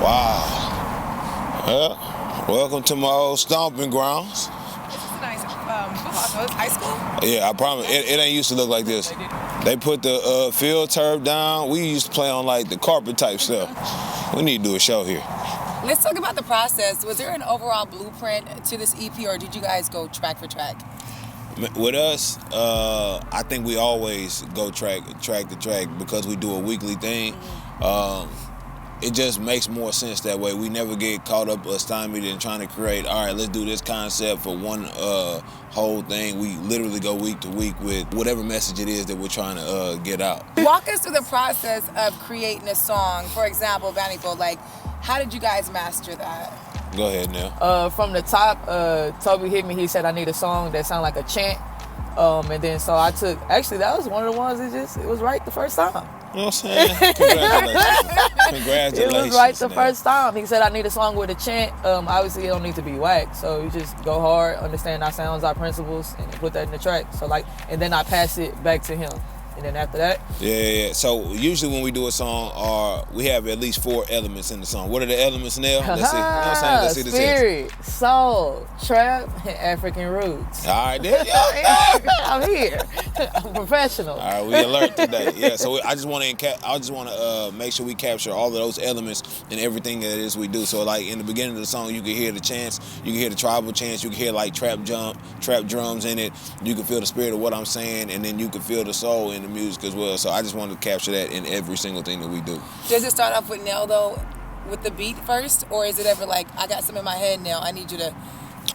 Wow. Welcome to my old stomping grounds. This is a nice football field. High school? Yeah, I promise. It ain't used to look like this. They put the field turf down. We used to play on like the carpet type stuff. We need to do a show here. Let's talk about the process. Was there an overall blueprint to this EP, or did you guys go track for track? With us, I think we always go track to track because we do a weekly thing. It just makes more sense that way. We never get caught up or stymied in trying to create, all right, let's do this concept for one whole thing. We literally go week to week with whatever message it is that we're trying to get out. Walk us through the process of creating a song. For example, Vanity, like, how did you guys master that? Go ahead now. From the top, Tobe hit me. He said, I need a song that sounded like a chant. And then so I took, actually that was one of the ones it was right the first time. You know what I'm saying? Congratulations. It was right the first time. He said, I need a song with a chant. Obviously, it don't need to be whack. So you just go hard, understand our sounds, our principles, and put that in the track. So and then I pass it back to him. And then after that? Yeah. So usually when we do a song, we have at least 4 elements in the song. What are the elements now? Let's see. You know what I'm saying? Let's see the Spirit, soul, trap, and African roots. All right, there you go. I'm here. I'm professional. All right, we alert today. Yeah. So I just want to make sure we capture all of those elements in everything that it is we do. So like in the beginning of the song, you can hear the chants, you can hear the tribal chants, you can hear like trap drums in it. You can feel the spirit of what I'm saying, and then you can feel the soul in the music as well. So I just wanted to capture that in every single thing that we do. Does it start off with Nell though, with the beat first, or is it ever like, I got something in my head now, I need you to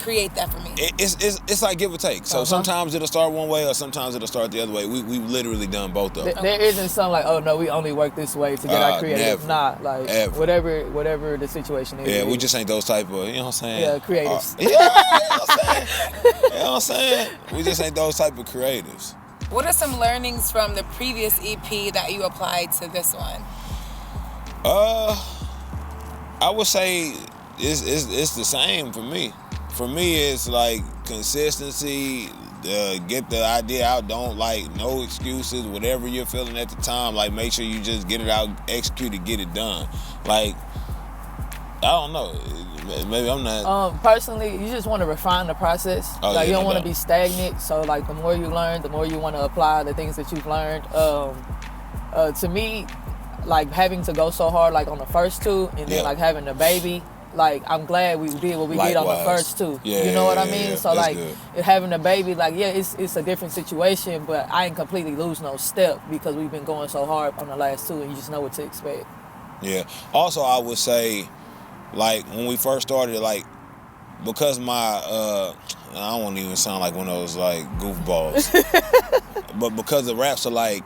create that for me? It's like give or take. So sometimes it'll start one way, or sometimes it'll start the other way. We've literally done both of them. There isn't some like, oh no, we only work this way to get our creative. Never, nah, like ever. whatever the situation is. Yeah, we just ain't those type of, you know what I'm saying? Yeah, creatives. You know what I'm saying? We just ain't those type of creatives. What are some learnings from the previous EP that you applied to this one? I would say it's the same for me. For me, it's like consistency, get the idea out, don't like no excuses, whatever you're feeling at the time, like make sure you just get it out, execute it, get it done. Like, I don't know, maybe I'm not. Personally, you just want to refine the process. You don't want to be stagnant. So like the more you learn, the more you want to apply the things that you've learned. To me, like having to go so hard like on the first 2 and then like having the baby, like I'm glad we did what we did on the first 2. Yeah, you know what I mean? Yeah, so like good. Having a baby, like it's a different situation, but I ain't completely lose no step because we've been going so hard on the last 2 and you just know what to expect. Yeah. Also, I would say, like when we first started, like because I don't want to even sound like one of those like goofballs, but because the raps are like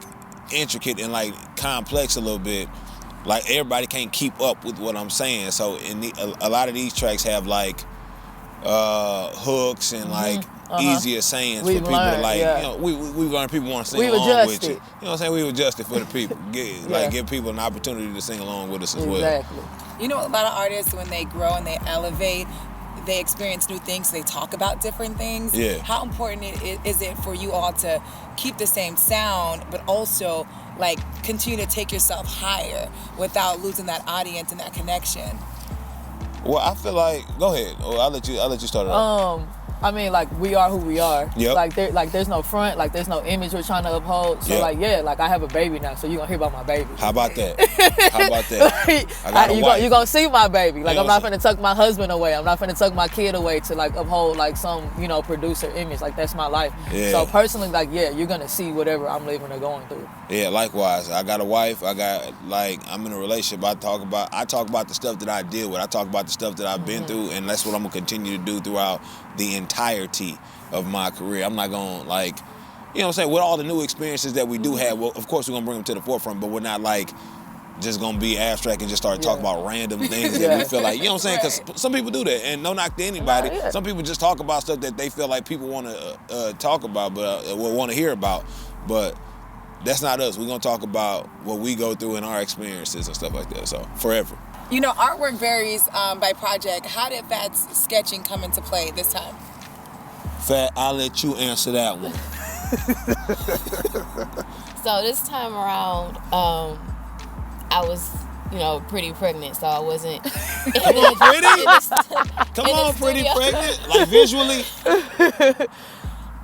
intricate and like complex a little bit, like everybody can't keep up with what I'm saying. So a lot of these tracks have like hooks and like easier sayings for people to like. You know, we've learned people want to sing along with you. You know what I'm saying? We've adjusted for the people, give people an opportunity to sing along with us as well. Exactly. You know, a lot of artists, when they grow and they elevate, they experience new things, they talk about different things. Yeah. How important is it for you all to keep the same sound, but also like continue to take yourself higher without losing that audience and that connection? Well, I feel like, go ahead. I'll let you start it off. I mean, like, we are who we are. Yep. Like there's no front, like there's no image we're trying to uphold. So like I have a baby now, so you're gonna hear about my baby. How about that? How about that? You're gonna see my baby. Like, I'm not gonna tuck my husband away. I'm not gonna tuck my kid away to like uphold like some, producer image. Like, that's my life. Yeah. So personally, like, you're gonna see whatever I'm living or going through. Yeah, likewise. I got a wife. I'm in a relationship. I talk about the stuff that I deal with. I talk about the stuff that I've been through, and that's what I'm gonna continue to do throughout the entirety of my career. I'm not gonna like, you know what I'm saying, with all the new experiences that we do have, well, of course we're gonna bring them to the forefront, but we're not like just gonna be abstract and just start talking about random things that we feel like, you know what I'm saying, because some people do that, and no knock to anybody. Some people just talk about stuff that they feel like people want to talk about, but will want to hear about, but that's not us. We're gonna talk about what we go through in our experiences and stuff like that, so forever. You know, artwork varies by project. How did Fat's sketching come into play this time? Fat, I'll let you answer that one. So this time around, I was you know, pretty pregnant, so I wasn't. Come on, pretty. Come on, pretty pregnant. Like visually.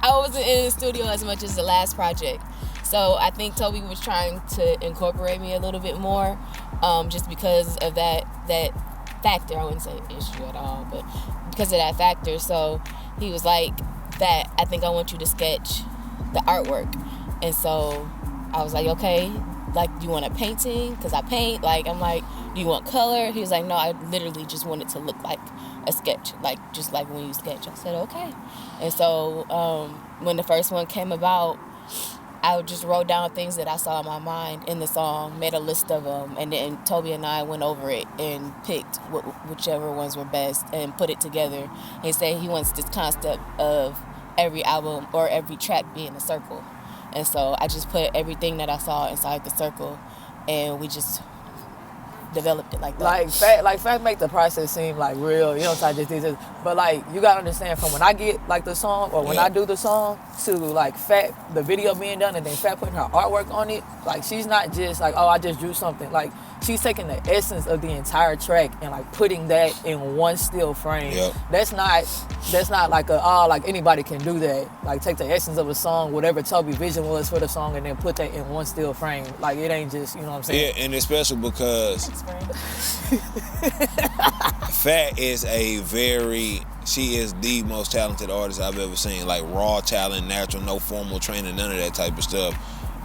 I wasn't in the studio as much as the last project, so I think Tobe was trying to incorporate me a little bit more, just because of that factor. I wouldn't say issue at all, but because of that factor. So he was like, "That I think I want you to sketch the artwork," and so I was like, "Okay, like, do you want a painting? Because I paint." Like, I'm like, "Do you want color?" He was like, "No, I literally just want it to look like a sketch, like just like when you sketch." I said, "Okay." And so when the first one came about, I just wrote down things that I saw in my mind in the song, made a list of them, and then Tobe and I went over it and picked whichever ones were best and put it together. He said he wants this concept of every album or every track being a circle. And so I just put everything that I saw inside the circle, and we just developed it like that. Like fact make the process seem like real, you know, so I just did this. But like, you gotta understand, from when I get like the song or when I do the song to like Fat, the video being done, and then Fat putting her artwork on it, like she's not just like, oh, I just drew something. Like, she's taking the essence of the entire track and like putting that in one still frame. Yep. That's not like like anybody can do that. Like, take the essence of a song, whatever Tobe's vision was for the song, and then put that in one still frame. Like, it ain't just, you know what I'm saying? Yeah, and it's special because Fat is she is the most talented artist I've ever seen. Like, raw talent, natural, no formal training, none of that type of stuff.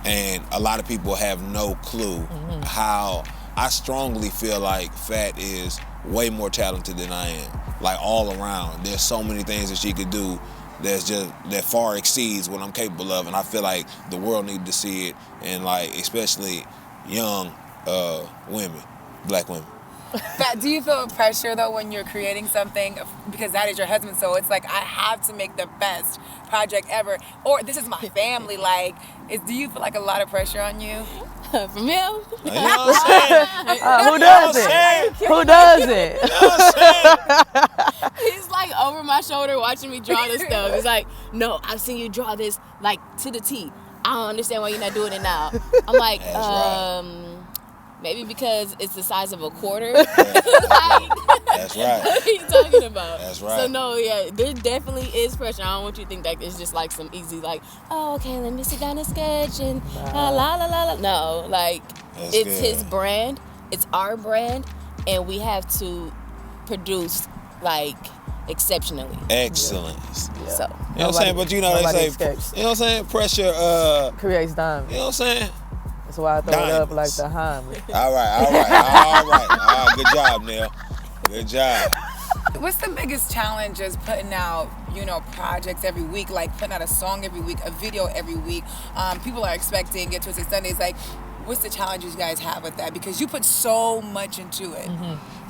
And a lot of people have no clue how. I strongly feel like Fat is way more talented than I am. Like, all around. There's so many things that she could do that far exceeds what I'm capable of, and I feel like the world needs to see it, and like, especially young women, black women. But do you feel pressure though when you're creating something, because that is your husband, so it's like, I have to make the best project ever, or this is my family? Like, do you feel like a lot of pressure on you? From him? You know what I'm saying? Who does it? Who does it? You know what I'm saying? He's like over my shoulder watching me draw this stuff. He's like, "No, I've seen you draw this like to the T. I don't understand why you're not doing it now." I'm like, maybe because it's the size of a quarter. That's right. What are you talking about? That's right. So no, yeah, there definitely is pressure. I don't want you to think that it's just like some easy, like, oh, okay, let me sit down and sketch and la la la la. No, like, That's it's good. his brand, it's our brand, and we have to produce like exceptionally. Excellence. Yeah. So You know what I'm saying? But you know, they say, escapes. you know what I'm saying? Pressure, Creates diamonds. you know what I'm saying? That's why I throw it up like Diamonds. the Heimlich. All right. Good job, Neil. Good job. What's the biggest challenge is putting out, you know, projects every week, like putting out a song every week, a video every week? People are expecting Get Twisted Sundays. Like, what's the challenges you guys have with that? Because you put so much into it.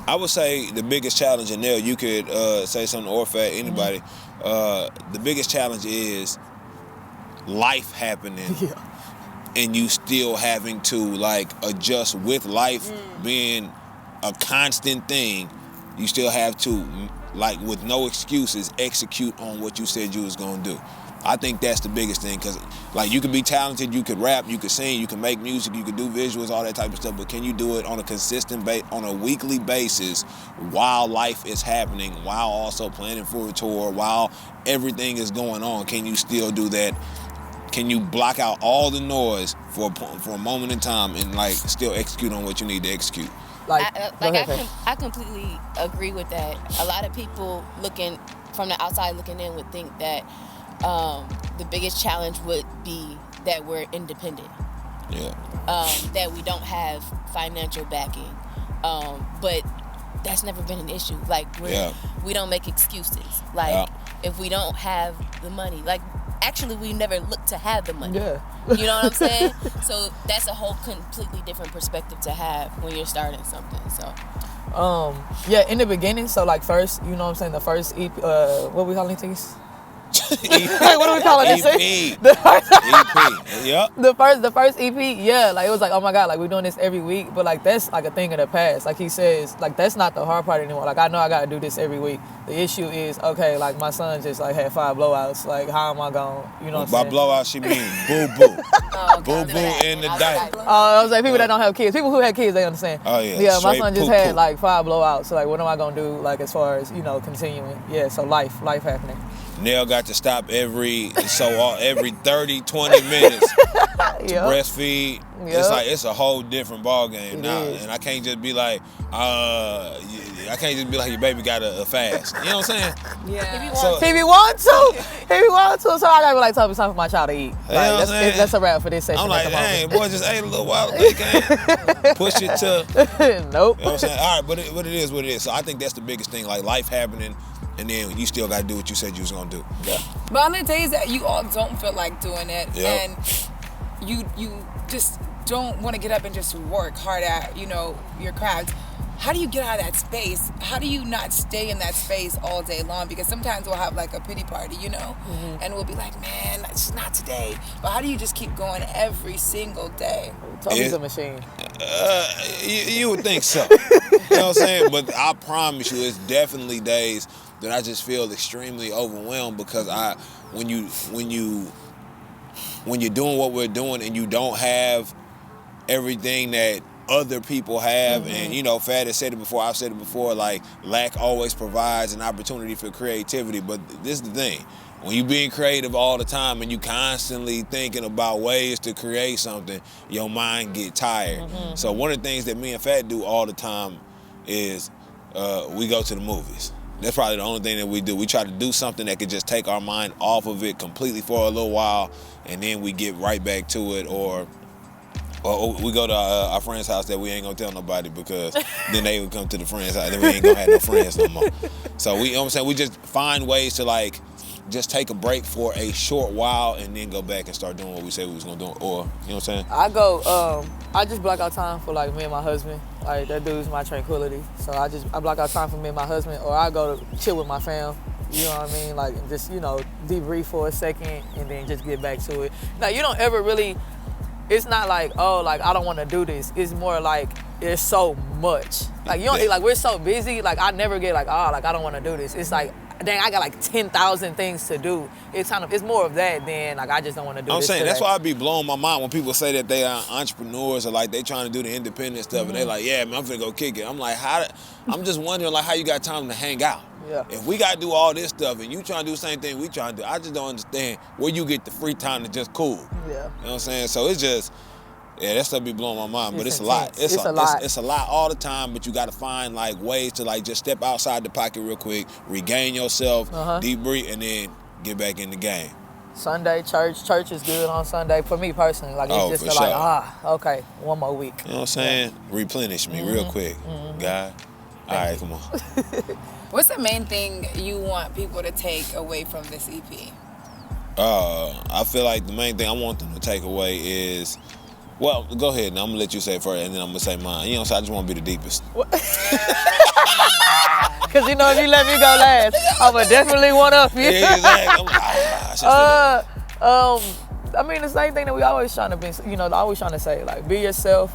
I would say the biggest challenge, and Neil, you could say something, or Fat, anybody. The biggest challenge is life happening. Yeah. And you still having to like adjust with life being a constant thing. You still have to, like, with no excuses, execute on what you said you was gonna do. I think that's the biggest thing, because like, you could be talented, you could rap, you could sing, you can make music, you could do visuals, all that type of stuff, but can you do it on a consistent on a weekly basis while life is happening, while also planning for a tour, while everything is going on? Can you still do that? Can you block out all the noise for a moment in time and like still execute on what you need to execute? I completely agree with that. A lot of people looking from the outside looking in would think that the biggest challenge would be that we're independent. Yeah. That we don't have financial backing. But that's never been an issue. Like, we don't make excuses. Like, if we don't have the money, like, actually we never look to have the money. Yeah. You know what I'm saying? So that's a whole completely different perspective to have when you're starting something. So Yeah, in the beginning, so like first, you know what I'm saying, the first EP, what we calling these? Like, what do we call it? EP. The first EP. Yep. the first EP, yeah, like it was like, oh my God, like we're doing this every week, but like that's like a thing of the past. Like he says, like that's not the hard part anymore. Like I know I gotta do this every week. The issue is, okay, like my son just like had 5 blowouts. Like how am I going, you know what I'm saying? By blowout, she mean boo-boo. Oh, Boo-boo in the diaper. I was like, people that don't have kids. People who have kids, they understand. Oh, yeah. Yeah, my Straight son just poo-poo. had like 5 blowouts. So like, what am I gonna do? Like as far as, you know, continuing. Yeah, so life happening. Nell got to stop every 30, 20 minutes to breastfeed. Yep. It's a whole different ball game now, is. and I can't just be like, your baby got a fast. You know what I'm saying? Yeah. If you want to, so I gotta be like, Tobe, it's time for my child to eat. You know what I'm saying? That's a wrap for this session. I'm like, dang, boy, just ate a little while ago. You can't push it to. Nope. You know what I'm saying? All right, but it is what it is. So I think that's the biggest thing, like life happening, and then you still got to do what you said you was gonna do. Yeah. But on the days that you all don't feel like doing it, Yep. and you just don't want to get up and just work hard at, you know, your craft, how do you get out of that space? How do you not stay in that space all day long? Because sometimes we'll have like a pity party, you know, and we'll be like, man, it's not today. But how do you just keep going every single day? Tobe's a machine. You would think so. You know what I'm saying? But I promise you, it's definitely days that I just feel extremely overwhelmed because when you're doing what we're doing and you don't have everything that other people have, and you know, Fad has said it before, I've said it before, like lack always provides an opportunity for creativity. But this is the thing, when you're being creative all the time and you constantly thinking about ways to create something, your mind get tired. So one of the things that me and Fat do all the time is we go to the movies. That's probably the only thing that we do. We try to do something that could just take our mind off of it completely for a little while, and then we get right back to it, or we go to our friend's house that we ain't gonna tell nobody, because then they would come to the friend's house, then we ain't gonna have no friends no more. So you know what I'm saying? We just find ways to like just take a break for a short while and then go back and start doing what we said we was gonna do. Or, you know what I'm saying? I just block out time for like me and my husband. Like that dude's my tranquility. So I block out time for me and my husband, or I go to chill with my fam. You know what I mean? Like just, you know, debrief for a second and then just get back to it. Now you don't ever really, it's not like, oh, like I don't want to do this. It's more like there's so much. Like you don't, like we're so busy. Like I never get like, oh, like I don't want to do this. It's like, dang, I got like 10,000 things to do. It's more of that than like I just don't want to do this. I'm saying today. that's why I be blowing my mind when people say that they are entrepreneurs or like they trying to do the independent stuff and they like, yeah, man, I'm finna go kick it. I'm like, I'm just wondering like how you got time to hang out. Yeah. If we gotta do all this stuff and you trying to do the same thing we trying to do, I just don't understand where you get the free time to just cool. Yeah. You know what I'm saying? So it's just, yeah, that stuff be blowing my mind, but it's a intense. lot. It's a lot all the time, but you got to find like ways to like just step outside the pocket real quick, regain yourself, deep breathe, and then get back in the game. Sunday, church is good on Sunday for me personally. Like it's just for like, sure. okay, one more week. You know what I'm saying? Replenish me real quick, God. All right, come on. What's the main thing you want people to take away from this EP? I feel like the main thing I want them to take away is, well, go ahead, and I'm gonna let you say it first, and then I'm gonna say mine. You know what I'm saying? I just want to be the deepest. Because you know, if you let me go last, I'm gonna definitely one up you. Yeah, exactly. I mean, the same thing that we always trying to be, you know, always trying to say, like, be yourself.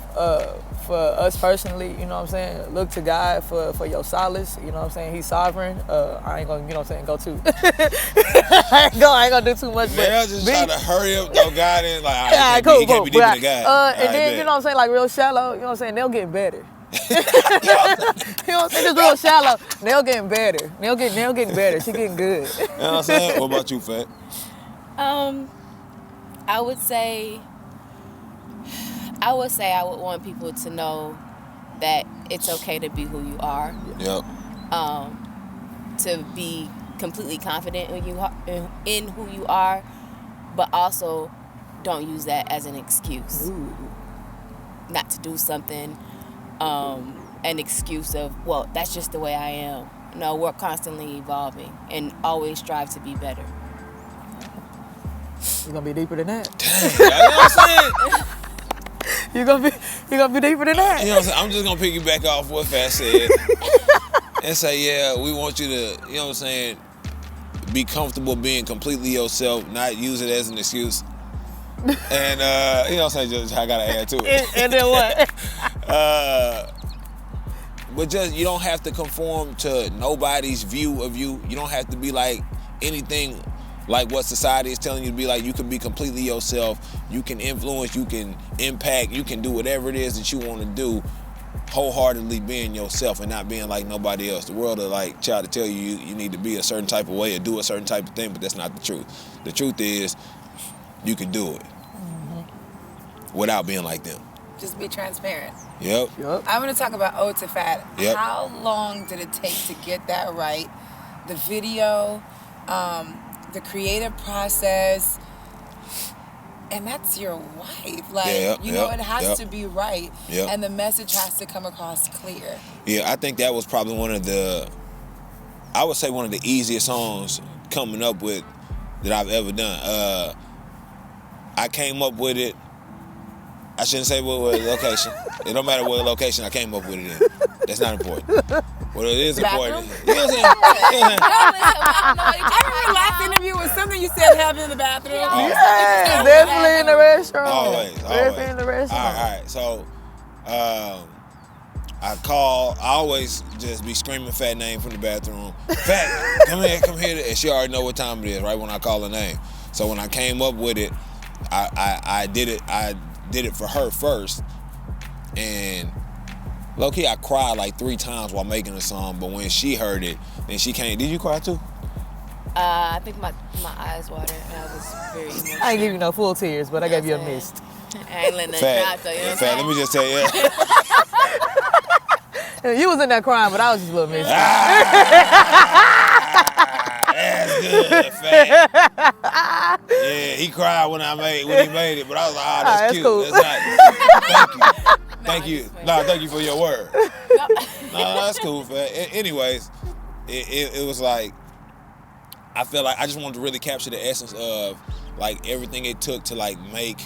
For us personally, you know what I'm saying? Look to God for your solace, you know what I'm saying? He's sovereign. I ain't gonna, you know what I'm saying, go too. I ain't gonna do too much. Man, I just trying to hurry up, no God in, like, all right, cool, you can't be deeper than God. And then, you know what I'm saying, like real shallow, you know what I'm saying, they'll get better. You know what I'm saying? Just real shallow. Nell getting better. Nell getting better. She getting good. You know what I'm saying? What about you, Fat? I would say I would want people to know that it's okay to be who you are. Yep. To be completely confident in who you are, but also don't use that as an excuse. Ooh. Not to do something, an excuse of, well, that's just the way I am. No, we're constantly evolving and always strive to be better. You're gonna be deeper than that. Dang, you know what I'm saying? You're gonna be deeper than that. You know what I'm saying? I'm just gonna piggyback off what Fat said and say, yeah, we want you to, you know what I'm saying, be comfortable being completely yourself, not use it as an excuse. And you know what I'm saying? Just I gotta add to it. And then what? But just you don't have to conform to nobody's view of you. You don't have to be like anything like what society is telling you to be like. You can be completely yourself. You can influence, you can impact, you can do whatever it is that you want to do, wholeheartedly being yourself and not being like nobody else. The world will like try to tell you you need to be a certain type of way or do a certain type of thing, but that's not the truth. The truth is you can do it without being like them. Just be transparent. Yep. I'm going to talk about Ode to Fat. Yep. How long did it take to get that right? The video, the creative process, and that's your wife. Like, you know, it has to be right, and the message has to come across clear. Yeah, I think that was probably one of the easiest songs coming up with that I've ever done. I came up with it. I shouldn't say what location. It don't matter what location I came up with it in. That's not important. What it is important. You know what I'm saying? I remember last interview was something you said happened in the bathroom. Yeah, definitely in the restaurant. Always. Definitely in the restaurant. All right. So, I always just be screaming Fat name from the bathroom. Fat, come here. And she already know what time it is, right when I call her name. So when I came up with it, I did it for her first, and low-key I cried like 3 times while making the song, but when she heard it, then she came. Did you cry too? I think my eyes watered and I was very emotional. I ain't give you no full tears, but I gave you a mist. I ain't letting that drop though, you know what I'm saying? Let me just tell you. You was in there crying, but I was just a little misty. That's good, Fat. Yeah, he cried when he made it, but I was like, that's cute. Cool. That's nice. Thank you. Thank you for your word. No, that's cool, Fat. Anyways, it was like, I felt like I just wanted to really capture the essence of like everything it took to like make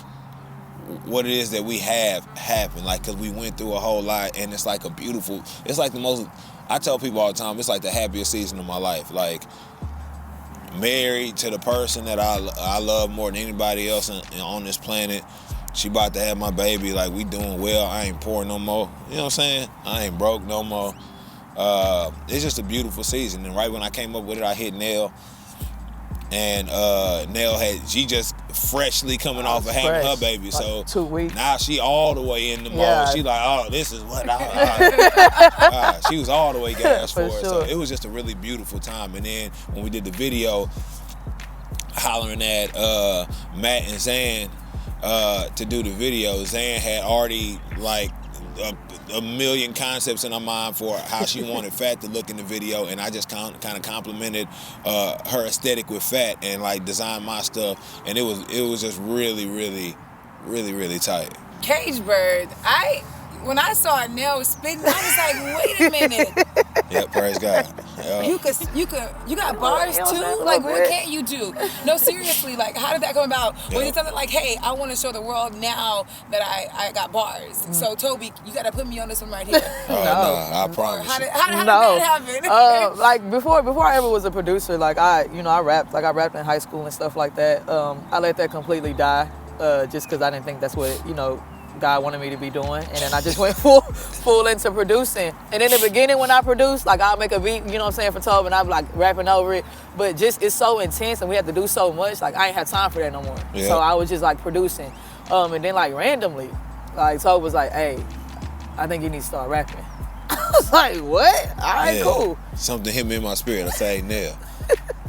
what it is that we have happen, like, because we went through a whole lot, and it's like it's like the most, I tell people all the time, it's like the happiest season of my life. Like, married to the person that I love more than anybody else on this planet. She about to have my baby. Like, we doing well. I ain't poor no more. You know what I'm saying? I ain't broke no more. It's just a beautiful season. And right when I came up with it, I hit Nell. And Nell she just freshly coming off of having her baby. Like so 2 weeks. Now she all the way in the mode. She like, oh, this is what she was all the way gassed for it. Sure. So it was just a really beautiful time. And then when we did the video, hollering at Matt and Zan to do the video, Zan had already like a million concepts in her mind for how she wanted Fat to look in the video, and I just kind of complimented her aesthetic with Fat and like designed my stuff, and it was just really, really, really, really tight. Cage Bird, when I saw Nell spitting, I was like, wait a minute. Yeah, praise God. You got bars too? Like, what can't you do? No, seriously, like, how did that come about? Was it something like, hey, I want to show the world now that I got bars. So, Tobe, you got to put me on this one right here. No, I promise. How did that happen? Like, before I ever was a producer, like, I rapped. Like, I rapped in high school and stuff like that. I let that completely die just because I didn't think that's what, God wanted me to be doing, and then I just went full into producing. And in the beginning, when I produced, like, I'll make a beat, you know what I'm saying, for Tobe, and I'm like rapping over it. But just it's so intense, and we have to do so much. Like, I ain't had time for that no more. Yeah. So I was just like producing, and then like randomly, like Tobe was like, "Hey, I think you need to start rapping." I was like, "What? All right, cool." Something hit me in my spirit. I say, "Hey, Nell,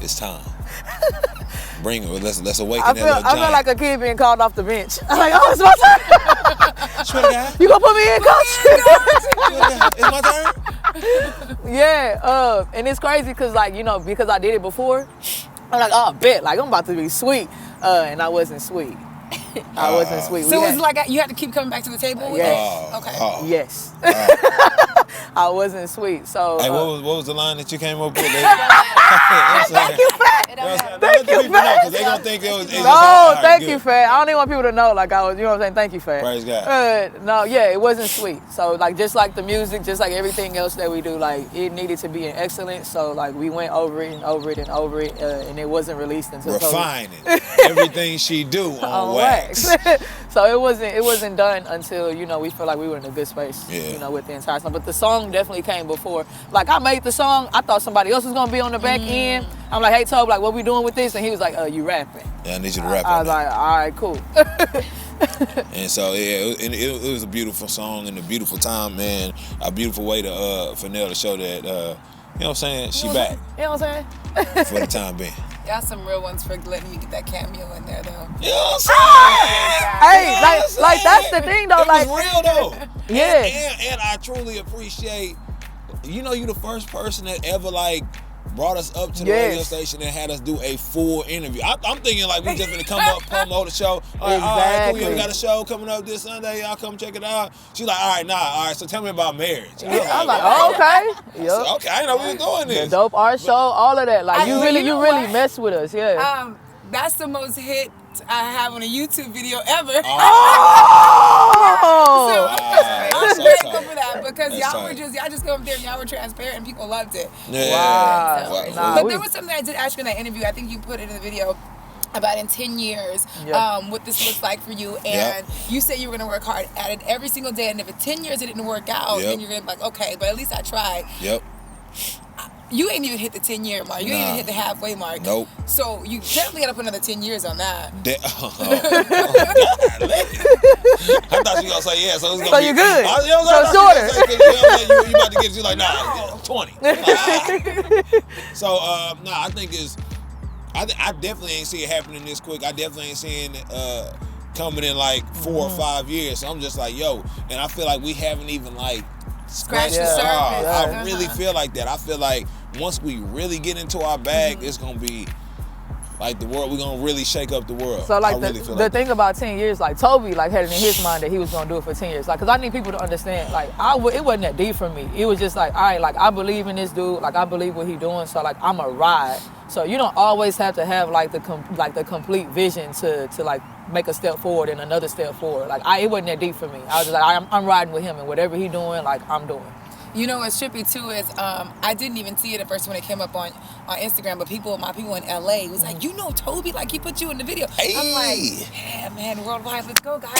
it's time. Bring it. Let's awaken that little giant." I feel like a kid being called off the bench. I'm like, "Oh, it's my turn." Swear to God. You gonna put me in, coach? It's my turn. Yeah, and it's crazy because, like, because I did it before, I'm like, oh, bet, like, I'm about to be sweet, and I wasn't sweet. I wasn't sweet. So it was like you had to keep coming back to the table with yes. it? Okay. Yes. I wasn't sweet. So hey, what was the line that you came up with? Thank you, Fat. Thank you, Fat. Because they gonna think it was. No, thank you, Fat. I don't even want people to know like I was. You know what I'm saying? Thank you, Fat. Praise God. No, yeah, it wasn't sweet. So like just like the music, just like everything else that we do, like it needed to be in excellence. So like we went over it and over it and over it, and it wasn't released until refining everything she do on wax. So it wasn't done until we feel like we were in a good space. Yeah. With the entire song. But the song definitely came before. Like I made the song, I thought somebody else was gonna be on the back end. I'm like, hey Tobe, like what we doing with this? And he was like, you rapping. Yeah, I need you to rap. I was like, all right, cool. And so it was a beautiful song and a beautiful time, man. A beautiful way to for Nell to show that you know what I'm saying, she back. You know what I'm saying? For the time being. Y'all some real ones for letting me get that cameo in there though. You know what I'm saying? Hey, like that's the thing though. It like was real though. Yeah. And I truly appreciate, you the first person that ever like brought us up to the radio station and had us do a full interview. I'm thinking like we just gonna come up, promote the show. All right, cool, we got a show coming up this Sunday. Y'all come check it out. She's like, all right, so tell me about marriage. I'm like, oh, okay. Yep. So, okay, I didn't know we were doing this. The dope art show, all of that. Like you really mess with us, yeah. That's the most hit I have on a YouTube video ever. I'm grateful for that because y'all just come up there and y'all were transparent and people loved it. Yeah. Wow. But there was something I did ask you in that interview. I think you put it in the video about in 10 years, what this looks like for you. And you said you were going to work hard at it every single day. And if in 10 years it didn't work out, then you're going to be like, okay, but at least I tried. Yep. You ain't even hit the 10-year mark. You ain't even hit the halfway mark. Nope. So you definitely got to put another 10 years on that. I thought you were going to say yeah. So, so you're good. So shorter. You about to get you like, nah, 20. So, I think I definitely ain't see it happening this quick. I definitely ain't seeing it coming in like 4 or 5 years. So I'm just like, yo. And I feel like we haven't even like scratched the surface. I really feel like that. I feel like once we really get into our bag, it's gonna be like the world. We're gonna really shake up the world. So like the thing about 10 years, like Tobe like had it in his mind that he was gonna do it for 10 years. Like, cause I need people to understand. Like it wasn't that deep for me. It was just like, all right, like I believe in this dude. Like I believe what he doing. So like I'm a ride. So you don't always have to have like the complete vision to like make a step forward and another step forward. Like it wasn't that deep for me. I was just like, I'm riding with him and whatever he doing, like I'm doing. You know what's trippy too is I didn't even see it at first when it came up on Instagram, but my people in LA was like, Tobe, like he put you in the video. Hey. I'm like, yeah, man, worldwide, let's go, guys.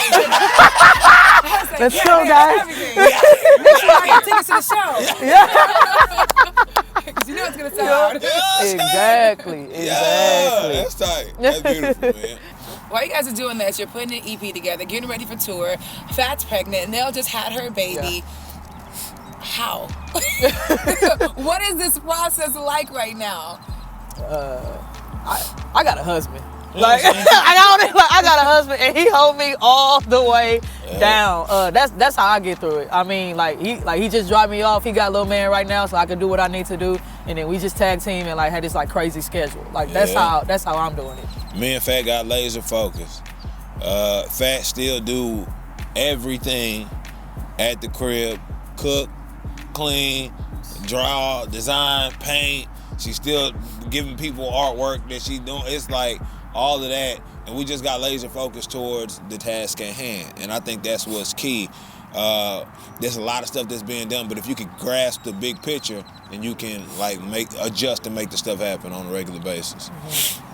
Let's go, guys. Let's go, take us to the show. Yeah. Because you know it's gonna sound hard. Exactly. Yeah, that's tight. That's beautiful, man. While you guys are doing this, you're putting an EP together, getting ready for tour. Fat's pregnant. Nell just had her baby. Yeah. How? What is this process like right now? I got a husband. Like I got a husband and he hold me all the way down. That's how I get through it. I mean, he just dropped me off. He got a little man right now, so I can do what I need to do. And then we just tag team and like had this like crazy schedule. Like that's how I'm doing it. Me and Fat got laser focused. Fat still do everything at the crib. Cook, clean, draw, design, paint. She's still giving people artwork that she's doing. It's like all of that, and we just got laser focused towards the task at hand. And I think that's what's key. There's a lot of stuff that's being done, but if you can grasp the big picture, then you can like adjust and make the stuff happen on a regular basis. Mm-hmm.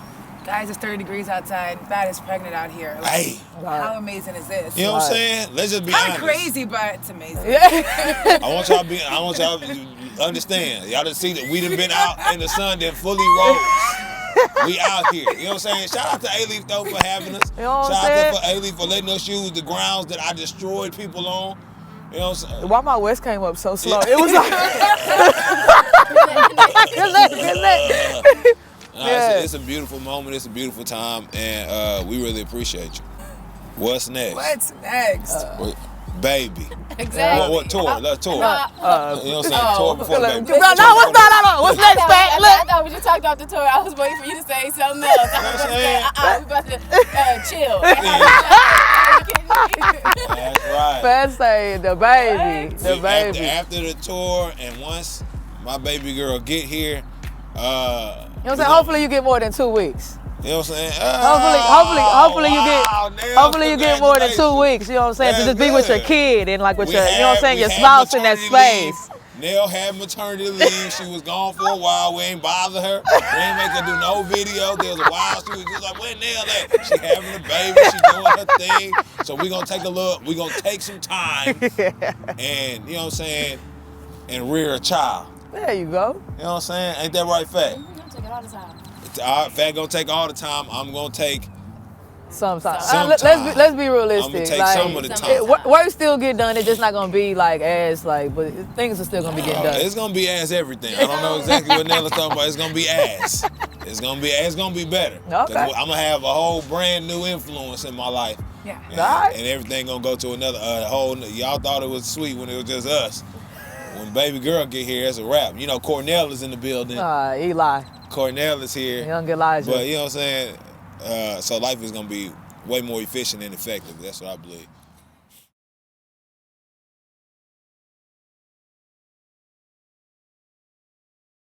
Guys, it's 30 degrees outside. Fat is pregnant out here. Like, hey, how amazing is this? You know what I'm saying? Let's just be honest. Kind of crazy, but it's amazing. Yeah. I want y'all to understand. Y'all to see that we done been out in the sun that fully rose. We out here. You know what I'm saying? Shout out to A-Leaf though for having us. You know what Shout I'm out to A-Leaf for letting us use the grounds that I destroyed people on. You know what I'm saying? Why my West came up so slow? It was like It's a beautiful moment. It's a beautiful time, and we really appreciate you. What's next? What's next? Baby. Exactly. What tour? Let's tour. You know what I'm saying? Tour before the baby. No. What's next, Fat? I thought when you talked about the tour, I was waiting for you to say something else. I was about to say, we about to chill. That's right. Fessay, the baby. The See, baby. After the tour, and once my baby girl get here, you know what I'm saying? Hopefully you get more than 2 weeks. You know what I'm saying? Hopefully you get more than 2 weeks. You know what I'm saying? To just be with your kid and like with your, you know what I'm saying, your spouse in that space. Nell had maternity leave. She was gone for a while. We ain't bother her. We ain't make her do no video. There was a while she was just like, where Nell at? She having a baby. She doing her thing. So we gonna take a look. We gonna take some time and, you know what I'm saying, and rear a child. There you go. You know what I'm saying? Ain't that right, Fat? I'm taking all the time. Fat gonna take all the time. I'm gonna take sometimes. Sometime. Let's be realistic. I'm gonna take like, some of the time. Work still get done. It's just not gonna be like as like, but things are still gonna be getting done. It's gonna be ass everything. I don't know exactly what Nella's talking about. It's gonna be ass. It's gonna be better. Okay. I'm gonna have a whole brand new influence in my life. Yeah. And everything gonna go to another whole. Y'all thought it was sweet when it was just us. When baby girl get here, it's a wrap. You know, Cornell is in the building. Eli. Cornell is here. Young Elijah. But you know what I'm saying? So life is gonna be way more efficient and effective. That's what I believe.